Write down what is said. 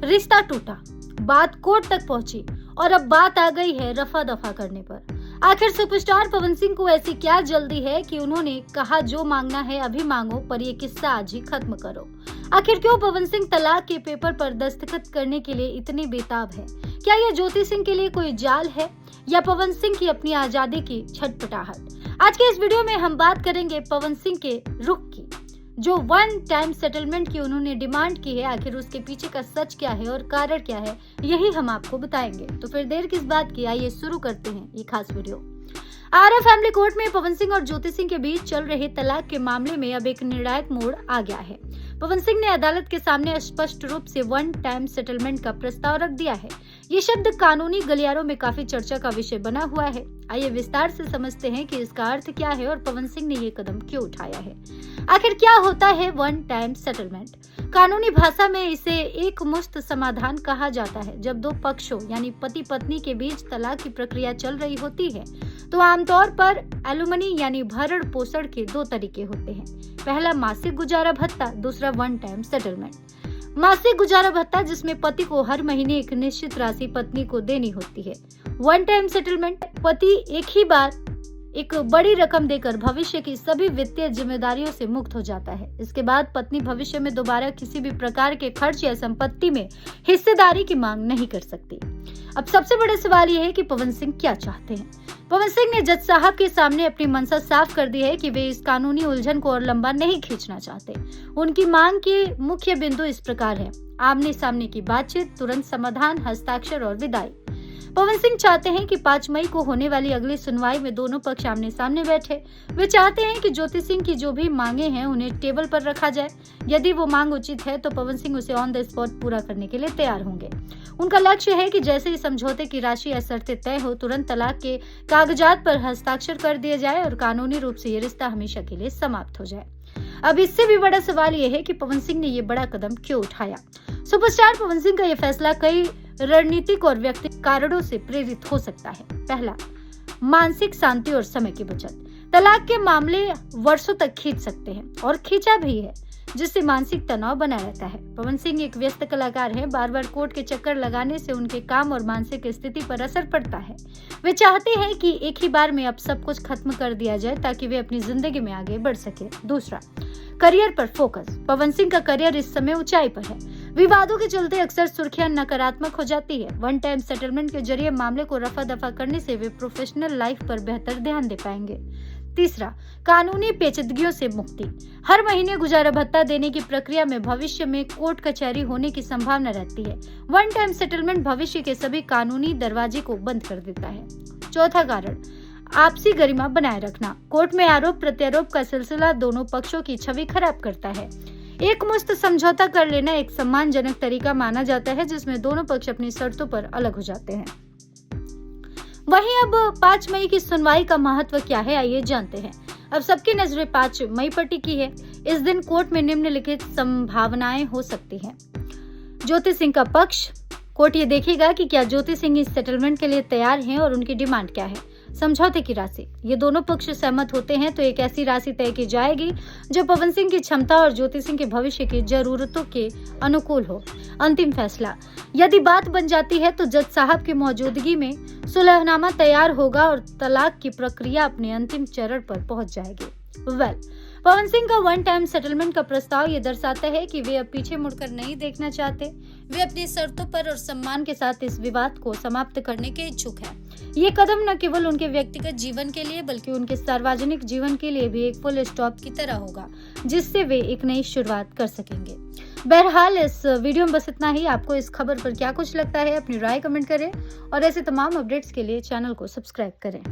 रिश्ता टूटा, बात कोर्ट तक पहुंची और अब बात आ गई है रफा दफा करने पर। आखिर सुपरस्टार पवन सिंह को ऐसी क्या जल्दी है कि उन्होंने कहा जो मांगना है अभी मांगो, पर ये किस्सा आज ही खत्म करो। आखिर क्यों पवन सिंह तलाक के पेपर पर दस्तखत करने के लिए इतने बेताब है? क्या ये ज्योति सिंह के लिए कोई जाल है या पवन सिंह की अपनी आजादी की छटपटाहट? आज के इस वीडियो में हम बात करेंगे पवन सिंह के रुख की, जो वन टाइम सेटलमेंट की उन्होंने डिमांड की है। आखिर उसके पीछे का सच क्या है और कारण क्या है, यही हम आपको बताएंगे। तो फिर देर किस बात की, आइए शुरू करते हैं ये खास वीडियो। आरआर फैमिली कोर्ट में पवन सिंह और ज्योति सिंह के बीच चल रहे तलाक के मामले में अब एक निर्णायक मोड़ आ गया है। पवन सिंह ने अदालत के सामने स्पष्ट रूप से वन टाइम सेटलमेंट का प्रस्ताव रख दिया है। ये शब्द कानूनी गलियारों में काफी चर्चा का विषय बना हुआ है। आइए विस्तार से समझते हैं कि इसका अर्थ क्या है और पवन सिंह ने ये कदम क्यों उठाया है। आखिर क्या होता है वन टाइम सेटलमेंट? कानूनी भाषा में इसे एक मुश्त समाधान कहा जाता है। जब दो पक्षों यानी पति पत्नी के बीच तलाक की प्रक्रिया चल रही होती है तो आमतौर पर एलुमनी यानी भरण पोषण के दो तरीके होते हैं। पहला मासिक गुजारा भत्ता, दूसरा वन टाइम सेटलमेंट। मासिक गुजारा भत्ता जिसमें पति को हर महीने एक निश्चित राशि पत्नी को देनी होती है। वन टाइम सेटलमेंट, पति एक ही बार एक बड़ी रकम देकर भविष्य की सभी वित्तीय जिम्मेदारियों से मुक्त हो जाता है। इसके बाद पत्नी भविष्य में दोबारा किसी भी प्रकार के खर्च या संपत्ति में हिस्सेदारी की मांग नहीं कर सकती। अब सबसे बड़ा सवाल यह है कि पवन सिंह क्या चाहते हैं। पवन सिंह ने जज साहब के सामने अपनी मंशा साफ कर दी है कि वे इस कानूनी उलझन को और लंबा नहीं खींचना चाहते। उनकी मांग के मुख्य बिंदु इस प्रकार है: आमने सामने की बातचीत, तुरंत समाधान, हस्ताक्षर और विदाई। पवन सिंह चाहते हैं कि 5 मई को होने वाली अगली सुनवाई में दोनों पक्ष आमने सामने बैठे। वे चाहते हैं कि ज्योति सिंह की जो भी मांगे हैं उन्हें टेबल पर रखा जाए। यदि वो मांग उचित है तो पवन सिंह उसे ऑन द स्पॉट पूरा करने के लिए तैयार होंगे। उनका लक्ष्य है कि जैसे ही समझौते की राशि या शर्तें तय हो, तुरंत तलाक के कागजात पर हस्ताक्षर कर दिए जाए और कानूनी रूप से ये रिश्ता हमेशा के लिए समाप्त हो जाए। अब इससे भी बड़ा सवाल यह है कि पवन सिंह ने ये बड़ा कदम क्यों उठाया। सुपरस्टार पवन सिंह का यह फैसला कई रणनीतिक और व्यक्तिगत कारणों से प्रेरित हो सकता है। पहला, मानसिक शांति और समय की बचत। तलाक के मामले वर्षों तक खींच सकते हैं और खींचा भी है, जिससे मानसिक तनाव बना रहता है। पवन सिंह एक व्यस्त कलाकार हैं। बार बार कोर्ट के चक्कर लगाने से उनके काम और मानसिक स्थिति पर असर पड़ता है। वे चाहते हैं कि एक ही बार में अब सब कुछ खत्म कर दिया जाए ताकि वे अपनी जिंदगी में आगे बढ़ सके। दूसरा, करियर पर फोकस। पवन सिंह का करियर इस समय ऊंचाई पर है। विवादों के चलते अक्सर सुर्खियां नकारात्मक हो जाती है। वन टाइम सेटलमेंट के जरिए मामले को रफा दफा करने से वे प्रोफेशनल लाइफ पर बेहतर ध्यान दे पाएंगे। तीसरा, कानूनी पेचीदगियों से मुक्ति। हर महीने गुजारा भत्ता देने की प्रक्रिया में भविष्य में कोर्ट कचहरी होने की संभावना रहती है। वन टाइम सेटलमेंट भविष्य के सभी कानूनी दरवाजे को बंद कर देता है। चौथा कारण, आपसी गरिमा बनाए रखना। कोर्ट में आरोप प्रत्यारोप का सिलसिला दोनों पक्षों की छवि खराब करता है। एक मुश्त समझौता कर लेना एक सम्मानजनक तरीका माना जाता है जिसमें दोनों पक्ष अपनी शर्तों पर अलग हो जाते हैं। वहीं अब 5 मई की सुनवाई का महत्व क्या है, आइए जानते हैं। अब सबकी नजरें 5 मई पर टिकी है। इस दिन कोर्ट में निम्नलिखित संभावनाएं हो सकती हैं। ज्योति सिंह का पक्ष, कोर्ट ये देखेगा कि क्या ज्योति सिंह इस सेटलमेंट के लिए तैयार हैं और उनकी डिमांड क्या है। समझौते की राशि, ये दोनों पक्ष सहमत होते हैं तो एक ऐसी राशि तय की जाएगी जो पवन सिंह की क्षमता और ज्योति सिंह के भविष्य की जरूरतों के अनुकूल हो। अंतिम फैसला, यदि बात बन जाती है तो जज साहब की मौजूदगी में सुलहनामा तैयार होगा और तलाक की प्रक्रिया अपने अंतिम चरण पर पहुंच जाएगी। पवन सिंह का वन टाइम सेटलमेंट का प्रस्ताव ये दर्शाता है कि वे अब पीछे मुड़कर नहीं देखना चाहते। वे अपनी शर्तों पर और सम्मान के साथ इस विवाद को समाप्त करने के इच्छुक हैं। ये कदम न केवल उनके व्यक्तिगत जीवन के लिए बल्कि उनके सार्वजनिक जीवन के लिए भी एक फुल स्टॉप की तरह होगा, जिससे वे एक नई शुरुआत कर सकेंगे। बहरहाल इस वीडियो में बस इतना ही। आपको इस खबर पर क्या कुछ लगता है, अपनी राय कमेंट करें और ऐसे तमाम अपडेट्स के लिए चैनल को सब्सक्राइब करें।